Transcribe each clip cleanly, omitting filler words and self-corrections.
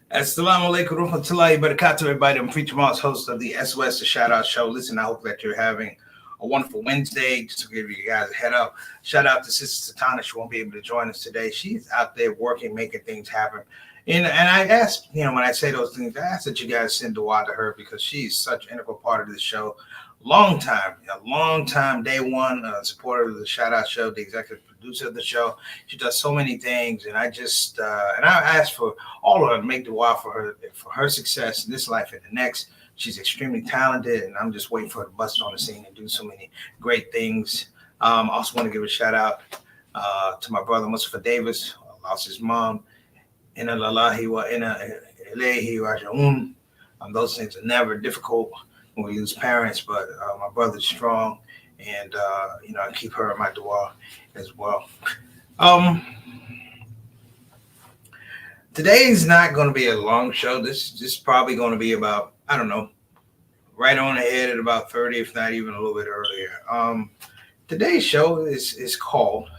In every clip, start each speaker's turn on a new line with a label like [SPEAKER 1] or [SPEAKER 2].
[SPEAKER 1] Assalamu alaikum warahmatullahi wabarakatuh, everybody. I'm Preacher Moss, host of the SOS, the Shout Out Show. Listen, I hope that you're having a wonderful Wednesday. Just to give you guys a head up, shout out to Sister Satana. She won't be able to join us today. She's out there working, making things happen. And I ask, when I say those things, I ask that you guys send dua to her because she's such an integral part of the show. A long time, day one supporter of the Shout Out Show, the executive producer of the show. She does so many things, and I just and I ask for all of her to make dua for her success in this life and the next. She's extremely talented, and I'm just waiting for her to bust on the scene and do so many great things. I also want to give a shout out to my brother Mustafa Davis, who lost his mom. Inna lillahi wa inna ilayhi raji'un. Those things are never difficult when we lose parents, but my brother's strong, and I keep her in my dua as well. Today's not going to be a long show. This is probably going to be about, I don't know, right on ahead at about 30, if not even a little bit earlier. Today's show is called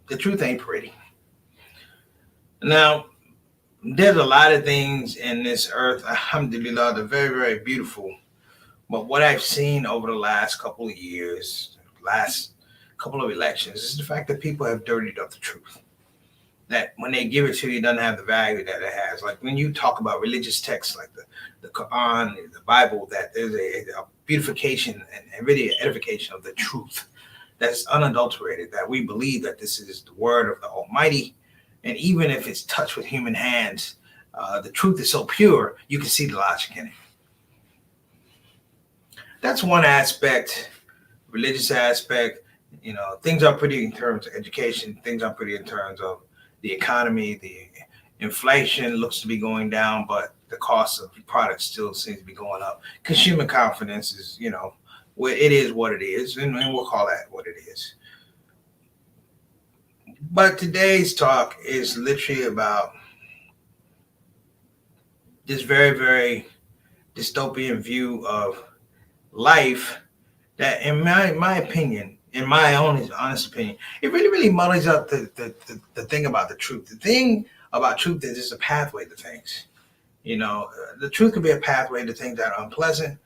[SPEAKER 1] The Truth Ain't Pretty. Now, there's a lot of things in this earth, alhamdulillah, they're very, very beautiful. But what I've seen over the last couple of years, last couple of elections, is the fact that people have dirtied up the truth. That when they give it to you, it doesn't have the value that it has. Like when you talk about religious texts like the Quran, the Bible, that there's a beautification and really edification of the truth that's unadulterated, that we believe that this is the word of the Almighty. And even if it's touched with human hands, the truth is so pure, you can see the logic in it. That's one aspect, religious aspect. Things are pretty in terms of education. Things are pretty in terms of the economy. The inflation looks to be going down, but the cost of products still seems to be going up. Consumer confidence is, it is what it is, and we'll call that what it is. But today's talk is literally about this very, very dystopian view of life that, in my opinion, in my own honest opinion, it really, really muddies up the thing about the truth. The thing about truth is it's a pathway to things. The truth could be a pathway to things that are unpleasant,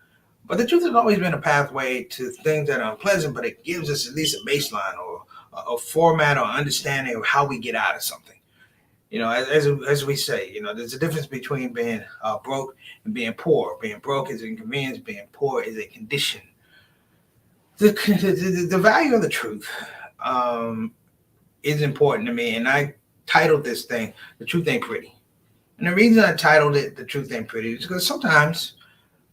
[SPEAKER 1] but the truth has always been a pathway to things that are unpleasant, but it gives us at least a baseline or a format or understanding of how we get out of something. As we say, there's a difference between being broke and being poor. Being broke is an inconvenience. Being poor is a condition. The value of the truth is important to me, and I titled this thing "The Truth Ain't Pretty." And the reason I titled it "The Truth Ain't Pretty" is because sometimes,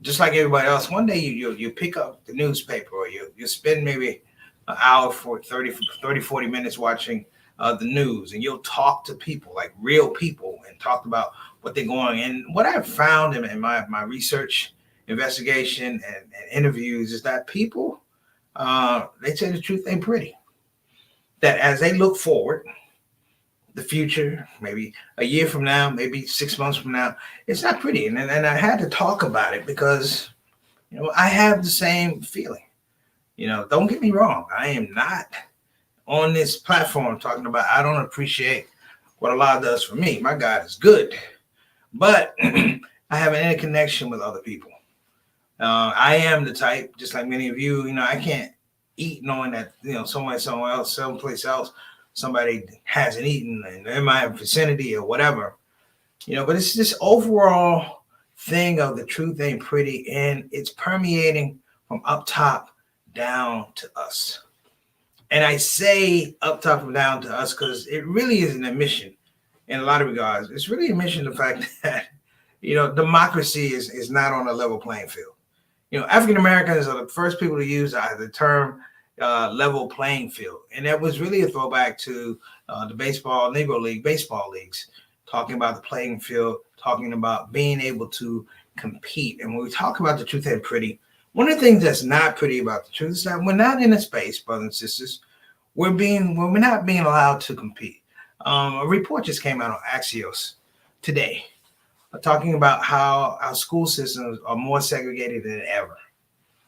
[SPEAKER 1] just like everybody else, one day you pick up the newspaper or you spend maybe an hour for 30, 40 minutes watching the news, and you'll talk to people, like real people, and talk about what they're going. And what I've found in my research, investigation, and interviews is that people, they say the truth ain't pretty. That as they look forward, the future, maybe a year from now, maybe 6 months from now, it's not pretty. And I had to talk about it because, I have the same feeling. Don't get me wrong. I am not on this platform talking about I don't appreciate what Allah does for me. My God is good. But I have an interconnection with other people. I am the type, just like many of you, I can't eat knowing that, somewhere else, someplace else, somebody hasn't eaten and they're in my vicinity or whatever. But it's this overall thing of the truth ain't pretty, and it's permeating from up top down to us. And I say up top and down to us because it really is an admission in a lot of regards. It's really an admission, the fact that, democracy is not on a level playing field. African Americans are the first people to use the term level playing field. And that was really a throwback to the Negro League baseball leagues. talking about the playing field, talking about being able to compete. And when we talk about the truth ain't pretty, one of the things that's not pretty about the truth is that we're not in a space, brothers and sisters, we're not being allowed to compete. A report just came out on Axios today, talking about how our school systems are more segregated than ever.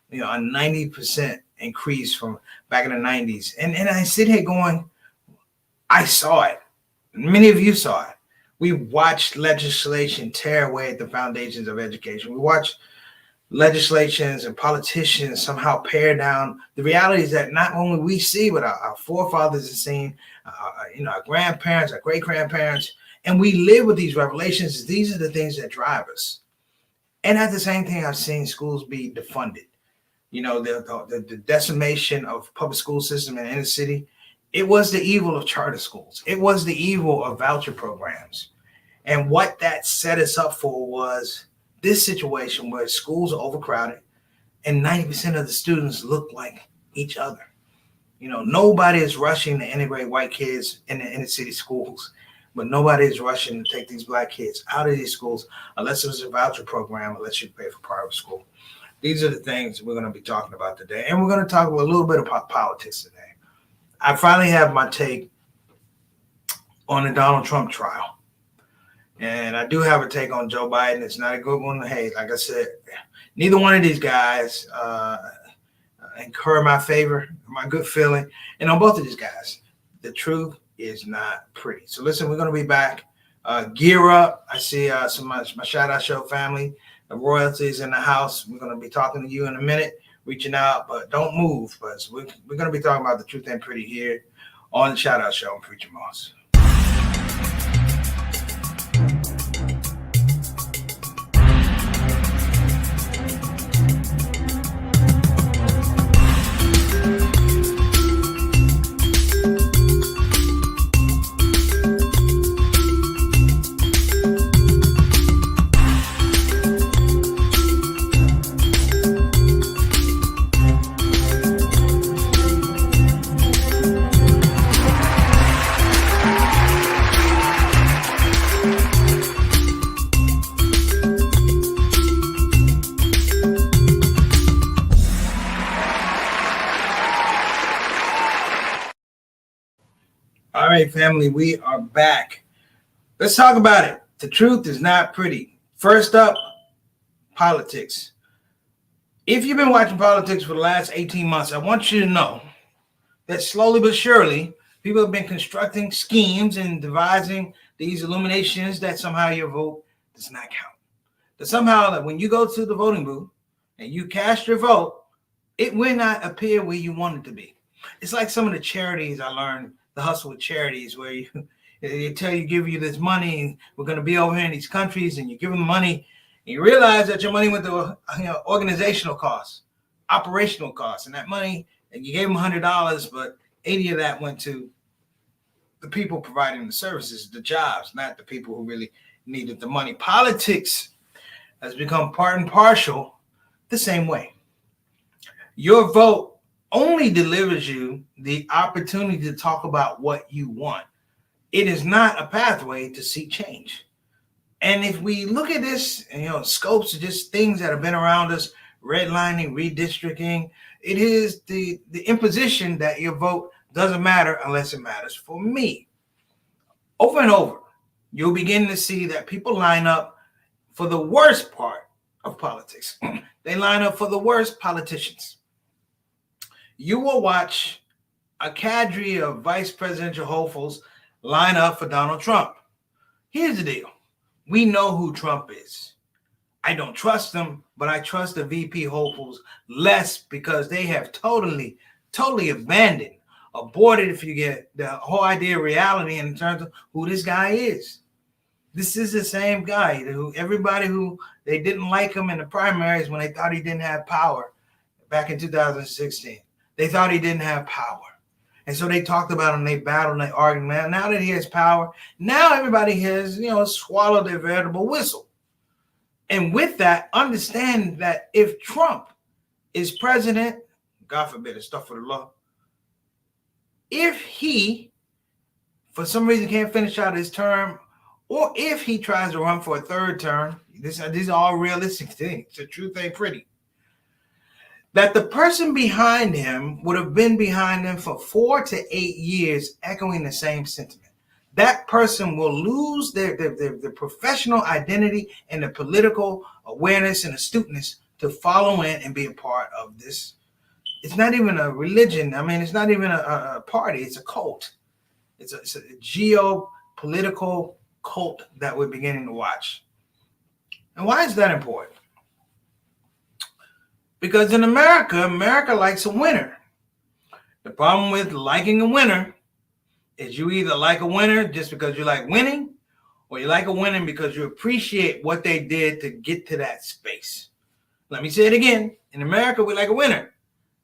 [SPEAKER 1] You know, a 90% increase from back in the 90s. And I sit here going, I saw it. Many of you saw it. We watched legislation tear away at the foundations of education. We watched legislations and politicians somehow pare down the realities that not only we see, but our forefathers have seen, our grandparents, our great grandparents, and we live with these revelations. These are the things that drive us. And at the same time, I've seen schools be defunded. You know, the decimation of public school system in the inner city. It was the evil of charter schools. It was the evil of voucher programs. And what that set us up for was this situation where schools are overcrowded and 90% of the students look like each other. You know, nobody is rushing to integrate white kids in the inner city schools, but nobody is rushing to take these black kids out of these schools unless it was a voucher program, unless you pay for private school. These are the things we're going to be talking about today. And we're going to talk a little bit about politics today. I finally have my take on the Donald Trump trial. And I do have a take on Joe Biden. It's not a good one. Hey, like I said, neither one of these guys incur my favor, my good feeling. And on both of these guys, the truth is not pretty. So listen, we're going to be back. Gear up. I see some of my Shout Out Show family. The royalties in the house. We're going to be talking to you in a minute, reaching out, but don't move. But we're going to be talking about the truth ain't pretty here on the Shout Out Show. I'm Preacher Moss. All right, family, we are back. Let's talk about it. The truth is not pretty. First up, politics. If you've been watching politics for the last 18 months, I want you to know that slowly but surely, people have been constructing schemes and devising these illuminations that somehow your vote does not count. That somehow that when you go to the voting booth and you cast your vote, it will not appear where you want it to be. It's like some of the charities I learned, the hustle with charities, where they tell you, give you this money, and we're going to be over here in these countries, and you give them the money, and you realize that your money went to organizational costs, operational costs, and that money, and you gave them $100, but 80 of that went to the people providing the services, the jobs, not the people who really needed the money. Politics has become part and parcel the same way. Your vote only delivers you the opportunity to talk about what you want. It is not a pathway to seek change. And if we look at this, scopes of just things that have been around us, redlining, redistricting, it is the imposition that your vote doesn't matter unless it matters for me. Over and over, you'll begin to see that people line up for the worst part of politics. They line up for the worst politicians. You will watch a cadre of vice presidential hopefuls line up for Donald Trump. Here's the deal. We know who Trump is. I don't trust them, but I trust the VP hopefuls less because they have totally abandoned, aborted, if you get the whole idea of reality in terms of who this guy is. This is the same guy who everybody who they didn't like him in the primaries when they thought he didn't have power back in 2016. They thought he didn't have power. And so they talked about him, they battled, and they argued. Now that he has power, now everybody has, swallowed their veritable whistle. And with that, understand that if Trump is president, God forbid, it's stuff for the law. If he, for some reason, can't finish out his term, or if he tries to run for a third term, these are all realistic things. The truth ain't pretty. That the person behind him would have been behind him for 4 to 8 years, echoing the same sentiment. That person will lose their professional identity and the political awareness and astuteness to follow in and be a part of this. It's not even a religion. I mean, it's not even a party. It's a cult. It's a geopolitical cult that we're beginning to watch. And why is that important? Because in America likes a winner. The problem with liking a winner is you either like a winner just because you like winning, or you like a winner because you appreciate what they did to get to that space. Let me say it again. In America, we like a winner.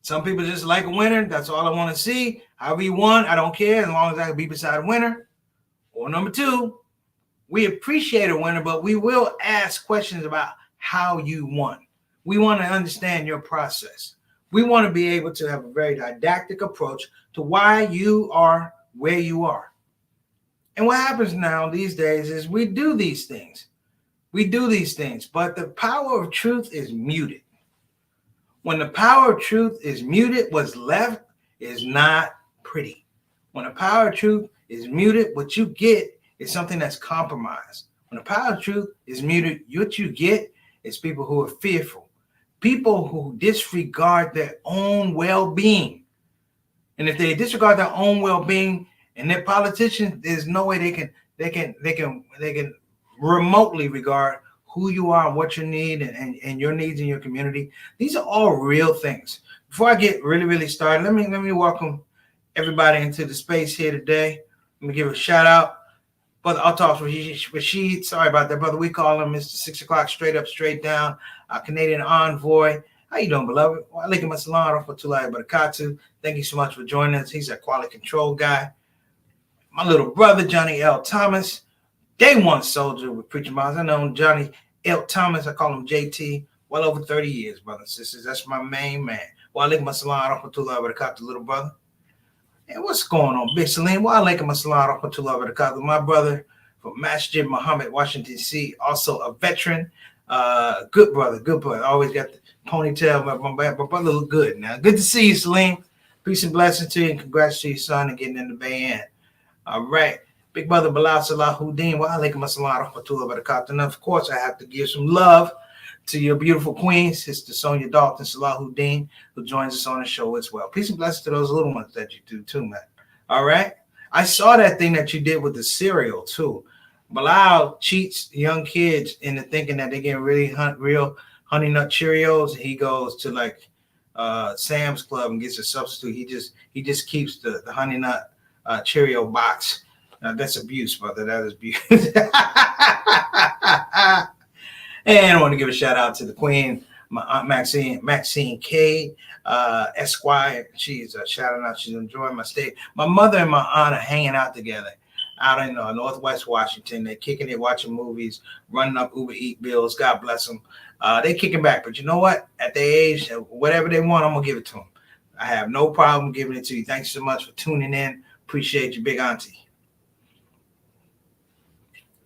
[SPEAKER 1] Some people just like a winner. That's all I want to see. However you won, I don't care as long as I can be beside a winner. Or number two, we appreciate a winner, but we will ask questions about how you won. We want to understand your process. We want to be able to have a very didactic approach to why you are where you are. And what happens now these days is we do these things. But the power of truth is muted. When the power of truth is muted, what's left is not pretty. When the power of truth is muted, what you get is something that's compromised. When the power of truth is muted, what you get is people who are fearful, people who disregard their own well-being. And if they disregard their own well-being and they're politicians, there's no way they can remotely regard who you are and what you need and your needs in your community. These are all real things. Before I get really started, let me welcome everybody into the space here today. Let me give a shout out. Brother Altaf Rashid, sorry about that, brother. We call him Mr. 6 o'clock, straight up, straight down, Canadian envoy. How you doing, beloved? Wa alaikum assalam wa rahmatullahi wa barakatuh. Thank you so much for joining us. He's a quality control guy. My little brother, Johnny L. Thomas, day one soldier with Preacher Miles. I know Johnny L. Thomas. I call him JT. Well over 30 years, brothers and sisters. That's my main man. Wa alaikum assalam wa rahmatullahi wa barakatuh, little brother. And what's going on, Big Salim? Wa alaikum assalam wa rahmatullahi wa barakatuh. My brother from Masjid Muhammad, Washington, D.C., also a veteran. Good brother. Always got the ponytail. My brother look good now. Good to see you, Salim. Peace and blessings to you, and congrats to your son and getting in the band. All right. Big brother Bilal Salahuddin. Wa alaikum assalam wa rahmatullahi wa barakatuh. And of course, I have to give some love to your beautiful queen, Sister Sonia Dalton Salahuddin, who joins us on the show as well. Peace and blessings to those little ones that you do too, man. All right. I saw that thing that you did with the cereal too. Bilal cheats young kids into thinking that they get real Honey Nut Cheerios. He goes to like Sam's Club and gets a substitute. He just keeps the Honey Nut Cheerio box. Now, that's abuse, brother. That is abuse. And I want to give a shout out to the queen, my Aunt Maxine Cade, Esquire. She's shouting out. She's enjoying my stay. My mother and my aunt are hanging out together out in Northwest Washington. They're kicking it, watching movies, running up Uber Eat bills. God bless them. They're kicking back. But you know what? At their age, whatever they want, I'm going to give it to them. I have no problem giving it to you. Thanks so much for tuning in. Appreciate you, big auntie.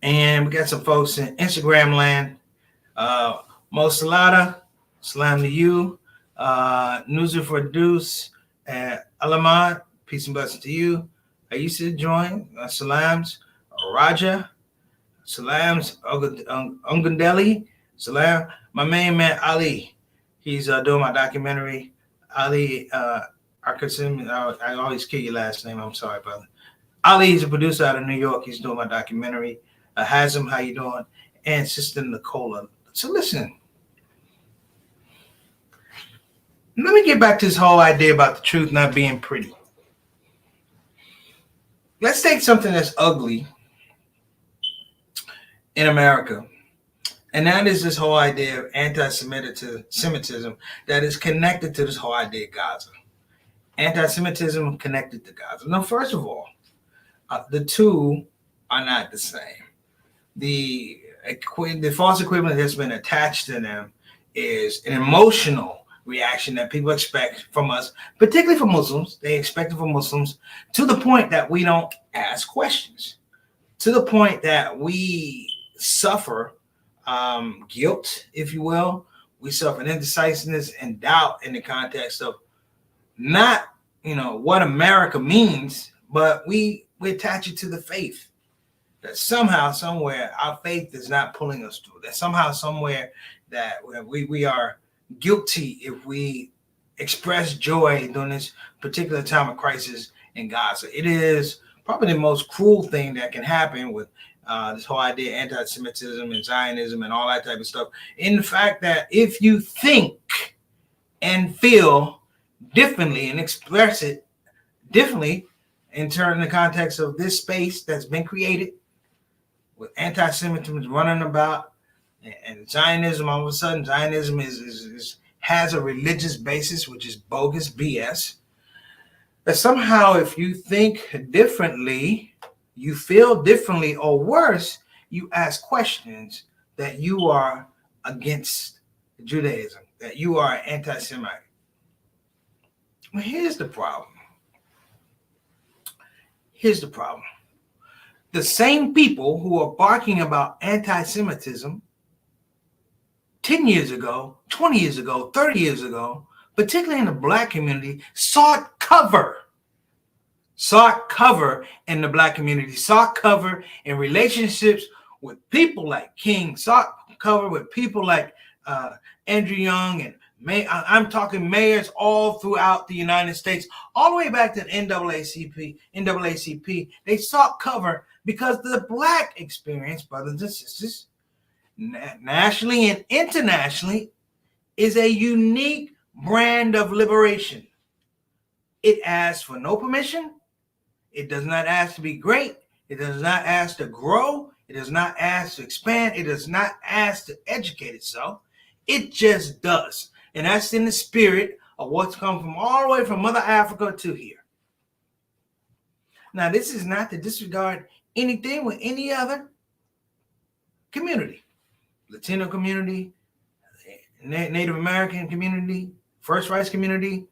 [SPEAKER 1] And we got some folks in Instagram land. Mo Salada, salam to you. Nuzu for Deuce and Alamad, peace and blessings to you. I used to join. Salams, Raja, salams, Ungundeli, salam. My main man, Ali, he's doing my documentary. Ali Arkasim, I always kill your last name. I'm sorry, brother. Ali is a producer out of New York. He's doing my documentary. Hazem, how you doing? And Sister Nicola. So listen, let me get back to this whole idea about the truth not being pretty. Let's take something that's ugly in America, and that is this whole idea of anti-Semitism that is connected to this whole idea of Gaza. Anti-Semitism connected to Gaza. Now, first of all, the two are not the same. The false equivalent that's been attached to them is an emotional reaction that people expect from us, particularly for Muslims. They expect it from Muslims to the point that we don't ask questions. to the point that we suffer guilt, if you will. We suffer indecisiveness and doubt in the context of not, what America means, but we attach it to the faith. That somehow, somewhere, our faith is not pulling us through. That somehow, somewhere, that we are guilty if we express joy during this particular time of crisis in Gaza. It is probably the most cruel thing that can happen with this whole idea of anti-Semitism and Zionism and all that type of stuff. In the fact that if you think and feel differently and express it differently in the context of this space that's been created with anti-Semitism running about and Zionism, all of a sudden Zionism has a religious basis, which is bogus BS. That somehow if you think differently, you feel differently, or worse, you ask questions, that you are against Judaism, that you are anti-Semite. Well, here's the problem. The same people who are barking about anti-Semitism 10 years ago, 20 years ago, 30 years ago, particularly in the Black community, sought cover in the Black community, sought cover in relationships with people like King, sought cover with people like Andrew Young, and I'm talking mayors all throughout the United States, all the way back to the NAACP. They sought cover because the Black experience, brothers and sisters, nationally and internationally, is a unique brand of liberation. It asks for no permission. It does not ask to be great. It does not ask to grow. It does not ask to expand. It does not ask to educate itself. It just does. And that's in the spirit of what's come from all the way from Mother Africa to here. Now, this is not to disregard anything with any other community. Latino community, Native American community, First Rights community,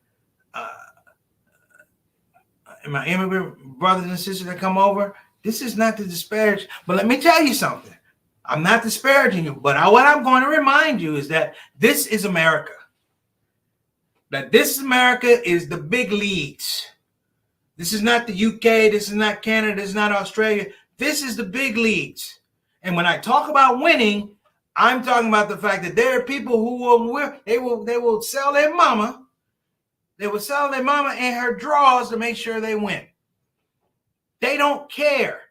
[SPEAKER 1] and my immigrant brothers and sisters that come over. This is not to disparage, but let me tell you something. I'm not disparaging you, but what I'm going to remind you is that this is America. That this America is the big leagues. This is not the UK. This is not Canada. This is not Australia. This is the big leagues. And when I talk about winning, I'm talking about the fact that there are people who will sell their mama. They will sell their mama and her drawers to make sure they win. They don't care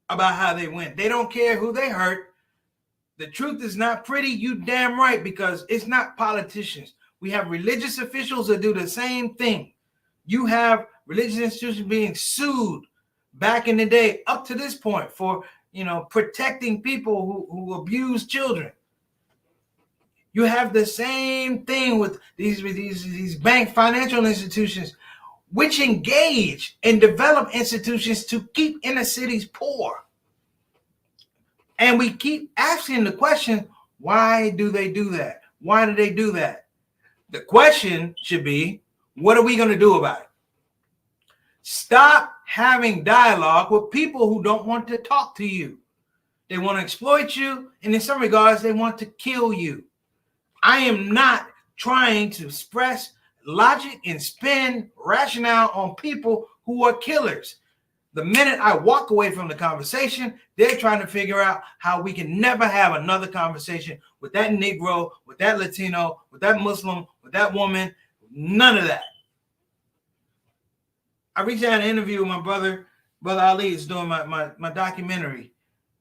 [SPEAKER 1] about how they win. They don't care who they hurt. The truth is not pretty, you damn right, because it's not politicians. We have religious officials that do the same thing. You have religious institutions being sued back in the day up to this point for, protecting people who abuse children. You have the same thing with these bank financial institutions, which engage and develop institutions to keep inner cities poor. And we keep asking the question, why do they do that? Why do they do that? The question should be, what are we going to do about it? Stop having dialogue with people who don't want to talk to you. They want to exploit you, and in some regards, they want to kill you. I am not trying to express logic and spin rationale on people who are killers. The minute I walk away from the conversation, they're trying to figure out how we can never have another conversation with that Negro, with that Latino, with that Muslim, with that woman. None of that. I reached out an interview with my brother Ali is doing my documentary.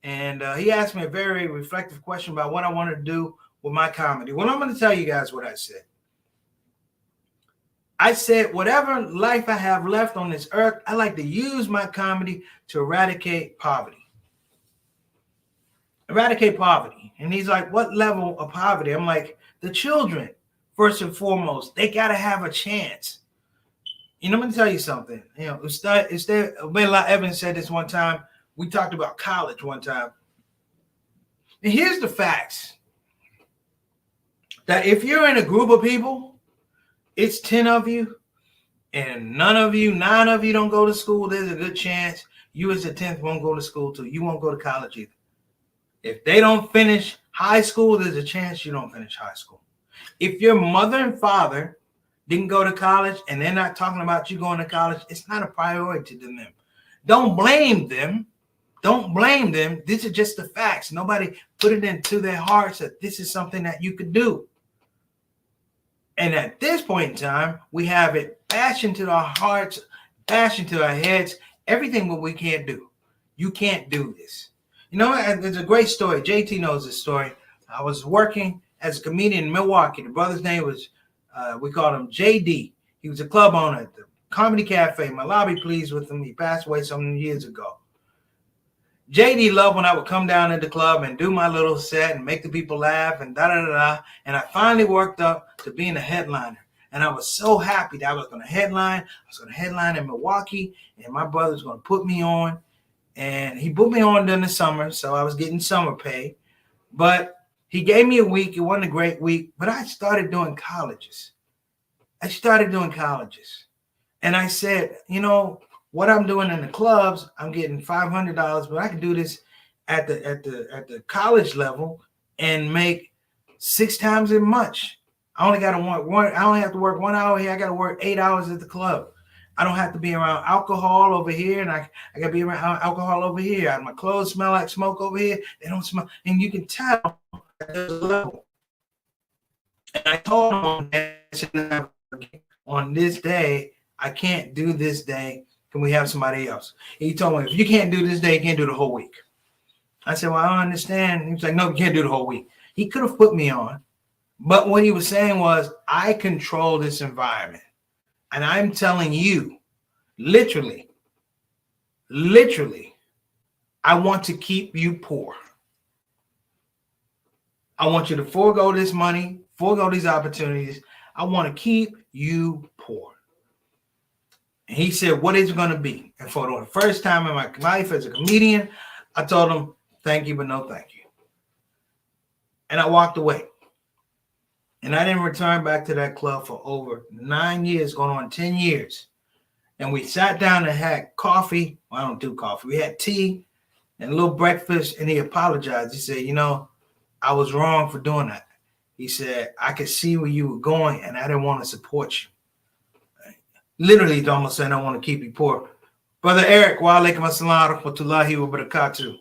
[SPEAKER 1] And he asked me a very reflective question about what I want to do with my comedy. Well, I'm going to tell you guys what I said. I said, whatever life I have left on this earth, I like to use my comedy to eradicate poverty. Eradicate poverty. And he's like, what level of poverty? I'm like, the children, first and foremost, they got to have a chance. I'm going to tell you something. Bela Evans said this one time. We talked about college one time. And here's the facts. That if you're in a group of people, it's 10 of you, and 9 of you don't go to school, there's a good chance You as a 10th won't go to school too. You won't go to college either. If they don't finish high school, there's a chance you don't finish high school. If your mother and father didn't go to college and they're not talking about you going to college, it's not a priority to them. Don't blame them. Don't blame them. These are just the facts. Nobody put it into their hearts that this is something that you could do. And at this point in time, we have it bashed into our hearts, bashed into our heads, everything what we can't do. You can't do this. You know, there's a great story. JT knows this story. I was working as a comedian in Milwaukee. The brother's name was, we called him JD. He was a club owner at the Comedy Cafe. My lobby pleased with him. He passed away some years ago. JD loved when I would come down at the club and do my little set and make the people laugh and da-da-da-da. And I finally worked up to being a headliner. And I was so happy that I was going to headline. I was going to headline in Milwaukee, and my brother was going to put me on. And he put me on during the summer, so I was getting summer pay. But he gave me a week. It wasn't a great week, but I started doing colleges. And I said, you know, what I'm doing in the clubs, I'm getting $500, but I can do this at the college level and make 6 times as much. I only have to work 1 hour here. I got to work 8 hours at the club. I don't have to be around alcohol over here, and I got to be around alcohol over here. My clothes smell like smoke over here. They don't smell, and you can tell at this level. And I told him on this day, I can't do this day. Can we have somebody else? He told me, if you can't do this day, you can't do the whole week. I said, well, I don't understand. He was like, no, you can't do the whole week. He could have put me on. But what he was saying was, I control this environment. And I'm telling you, literally, I want to keep you poor. I want you to forego this money, forego these opportunities. I want to keep you poor. And he said, what is it going to be? And for the first time in my life as a comedian, I told him, thank you, but no thank you. And I walked away. And I didn't return back to that club for over 9 years, going on 10 years. And we sat down and had coffee. Well, I don't do coffee. We had tea and a little breakfast, and he apologized. He said, you know, I was wrong for doing that. He said, I could see where you were going, and I didn't want to support you. Literally, he's almost saying, I want to keep you poor. Brother Eric, wa alaikum assalam wa rahmatullahi wa barakatuh.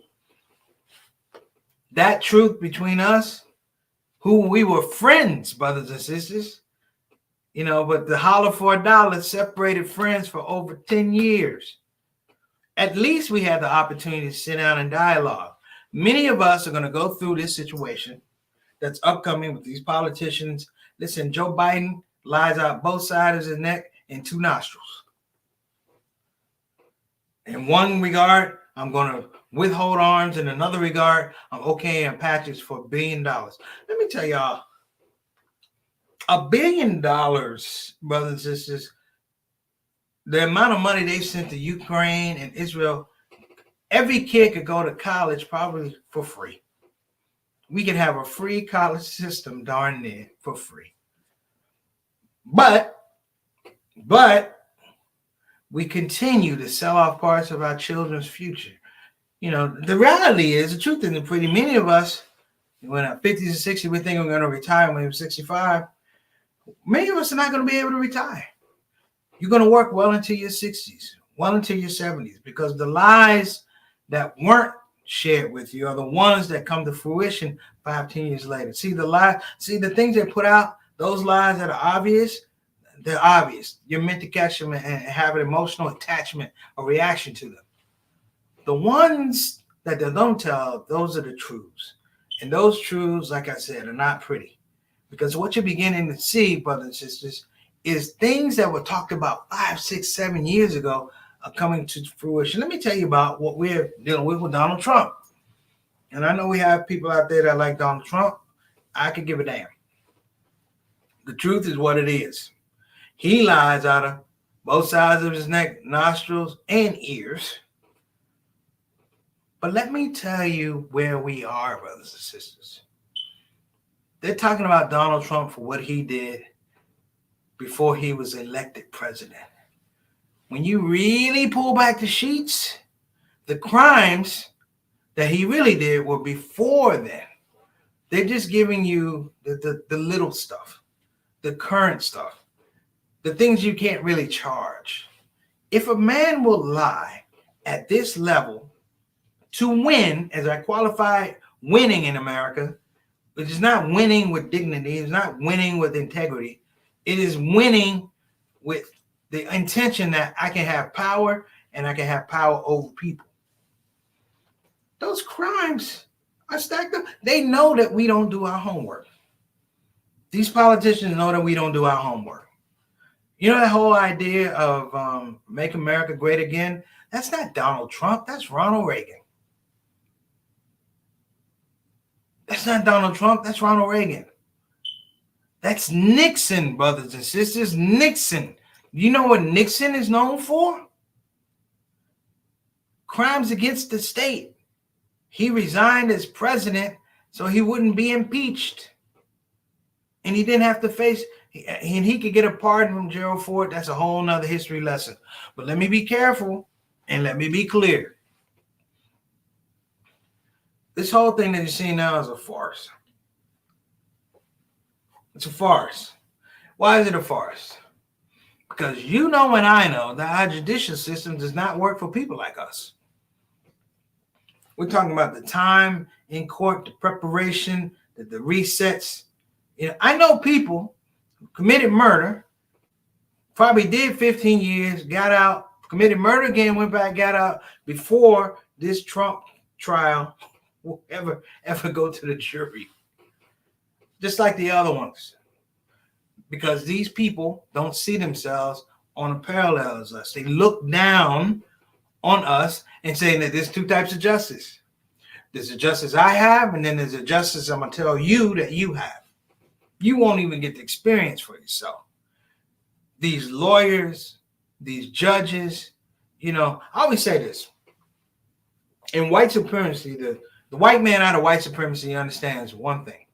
[SPEAKER 1] That truth between us, who we were friends, brothers and sisters, you know, but the holler for a dollar separated friends for over 10 years. At least we had the opportunity to sit down and dialogue. Many of us are going to go through this situation that's upcoming with these politicians. Listen, Joe Biden lies out both sides of his neck and 2 nostrils. In one regard, I'm going to withhold arms. In another regard, I'm okay in patches for $1 billion. Let me tell y'all, $1 billion, brothers and sisters, the amount of money they've sent to Ukraine and Israel, every kid could go to college probably for free. We could have a free college system darn near for free. But we continue to sell off parts of our children's future. You know, the reality is, the truth isn't pretty. Many of us, when our 50s and 60s, we think we're going to retire when we're 65. Many of us are not going to be able to retire. You're going to work well into your 60s, well into your 70s, because the lies that weren't shared with you are the ones that come to fruition 5-10 years later. See the things they put out, those lies that are obvious, they're obvious. You're meant to catch them and have an emotional attachment or reaction to them. The ones that they don't tell, those are the truths. And those truths, like I said, are not pretty. Because what you're beginning to see, brothers and sisters, is things that were talked about 5, 6, 7 years ago are coming to fruition. Let me tell you about what we're dealing with Donald Trump. And I know we have people out there that like Donald Trump. I could give a damn. The truth is what it is. He lies out of both sides of his neck, nostrils, and ears. But let me tell you where we are, brothers and sisters. They're talking about Donald Trump for what he did before he was elected president. When you really pull back the sheets, The crimes that he really did were before then. They're just giving you the little stuff, the current stuff, the things you can't really charge. If a man will lie at this level to win, as I qualify winning in America, which is not winning with dignity, it's not winning with integrity, it is winning with the intention that I can have power and I can have power over people. Those crimes are stacked up. They know that we don't do our homework. These politicians know that we don't do our homework. You know that whole idea of make America great again? That's not Donald Trump. That's Ronald Reagan. That's not Donald Trump. That's Ronald Reagan. That's Nixon, brothers and sisters. Nixon. You know what Nixon is known for? Crimes against the state. He resigned as president so he wouldn't be impeached. And he didn't have to face, and he could get a pardon from Gerald Ford. That's a whole nother history lesson. But let me be careful and let me be clear. This whole thing that you're seeing now is a farce. It's a farce. Why is it a farce? Because you know and I know that our judicial system does not work for people like us. We're talking about the time in court, the preparation, the resets. You know, I know people who committed murder, probably did 15 years, got out, committed murder again, went back, got out before this Trump trial will ever go to the jury. Just like the other ones. Because these people don't see themselves on a parallel as us. They look down on us and saying that there's two types of justice. There's a justice I have, and then there's a justice I'm going to tell you that you have. You won't even get the experience for yourself. These lawyers, these judges, you know, I always say this. In white supremacy, the white man out of white supremacy understands one thing,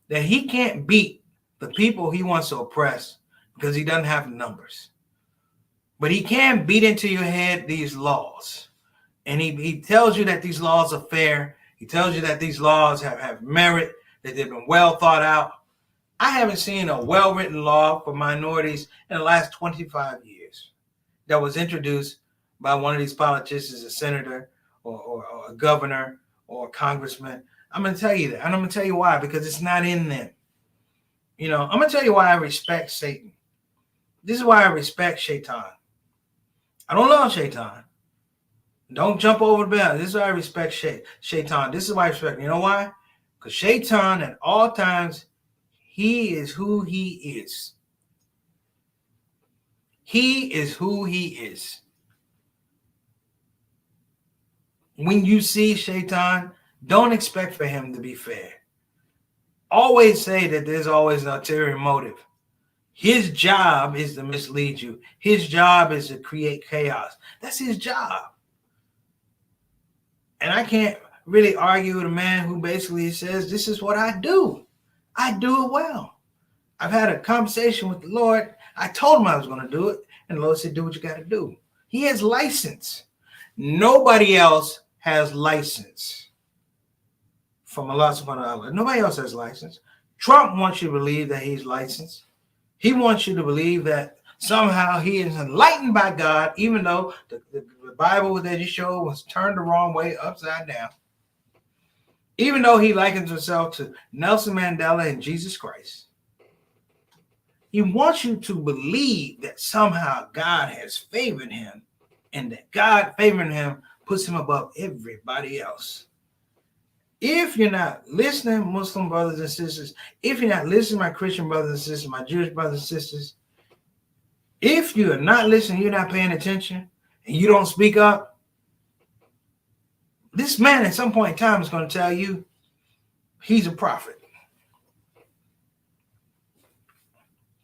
[SPEAKER 1] that he can't beat the people he wants to oppress because he doesn't have the numbers. But he can beat into your head these laws. And he tells you that these laws are fair. He tells you that these laws have merit, that they've been well thought out. I haven't seen a well-written law for minorities in the last 25 years that was introduced by one of these politicians, a senator or a governor or a congressman. I'm going to tell you that. And I'm going to tell you why, because it's not in them. You know, I'm going to tell you why I respect Satan. This is why I respect Shaitan. I don't love Shaitan. Don't jump over the bell. This is why I respect Shaitan. This is why I respect. You know why? Because Shaitan at all times, he is who he is. He is who he is. When you see Shaitan, don't expect for him to be fair. Always say that there's always an ulterior motive. His job is to mislead you. His job is to create chaos. That's his job. And I can't really argue with a man who basically says, this is what I do. I do it well. I've had a conversation with the Lord. I told him I was going to do it. And the Lord said, do what you got to do. He has license. Nobody else has license from Allah subhanahu wa ta'ala. Nobody else has license. Trump wants you to believe that he's licensed. He wants you to believe that somehow he is enlightened by God, even though the Bible that he showed was turned the wrong way, upside down. Even though he likens himself to Nelson Mandela and Jesus Christ. He wants you to believe that somehow God has favored him, and that God favoring him puts him above everybody else. If you're not listening, Muslim brothers and sisters, if you're not listening, my Christian brothers and sisters, my Jewish brothers and sisters, if you are not listening, you're not paying attention, and you don't speak up, this man at some point in time is going to tell you he's a prophet.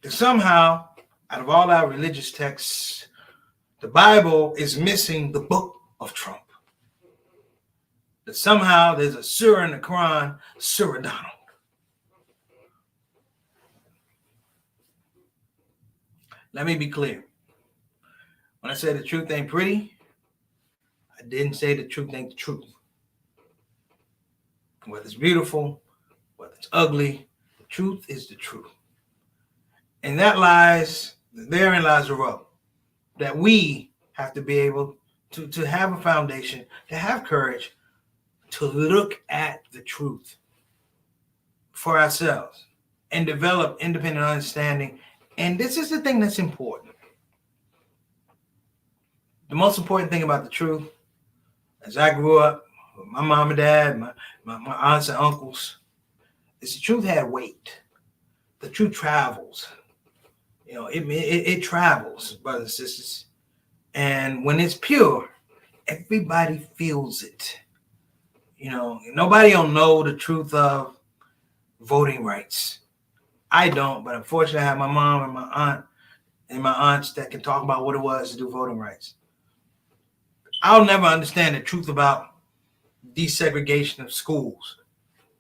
[SPEAKER 1] That somehow, out of all our religious texts, the Bible is missing the book of Trump. That somehow there's a surah in the Quran, Surah Donald. Let me be clear. When I say the truth ain't pretty, I didn't say the truth ain't the truth. Whether it's beautiful, whether it's ugly, the truth is the truth. And therein lies the rub. That we have to be able to have a foundation, to have courage, to look at the truth for ourselves and develop independent understanding. And this is the thing that's important. The most important thing about the truth, as I grew up with my mom and dad, my aunts and uncles, is the truth had weight. The truth travels. It travels, brothers and sisters. And when it's pure, everybody feels it. Nobody don't know the truth of voting rights. I don't, but unfortunately I have my mom and my aunt and my aunts that can talk about what it was to do voting rights. I'll never understand the truth about desegregation of schools,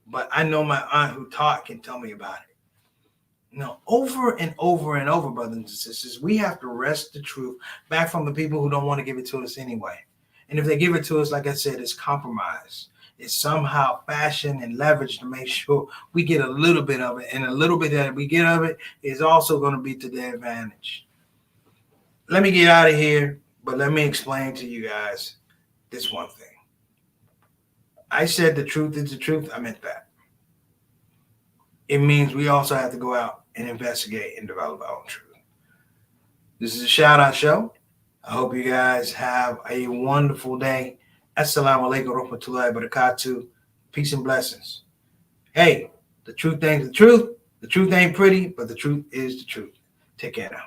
[SPEAKER 1] but I know my aunt who taught can tell me about it. Over and over and over, brothers and sisters, we have to wrest the truth back from the people who don't want to give it to us anyway. And if they give it to us, like I said, it's compromise. It's somehow fashioned and leveraged to make sure we get a little bit of it. And a little bit that we get of it is also going to be to their advantage. Let me get out of here, but let me explain to you guys this one thing. I said the truth is the truth. I meant that. It means we also have to go out and investigate and develop our own truth. This is a shout out show. I hope you guys have a wonderful day. Assalamu alaikum warahmatullahi wabarakatuh. Peace and blessings. Hey, the truth ain't the truth. The truth ain't pretty, but the truth is the truth. Take care now.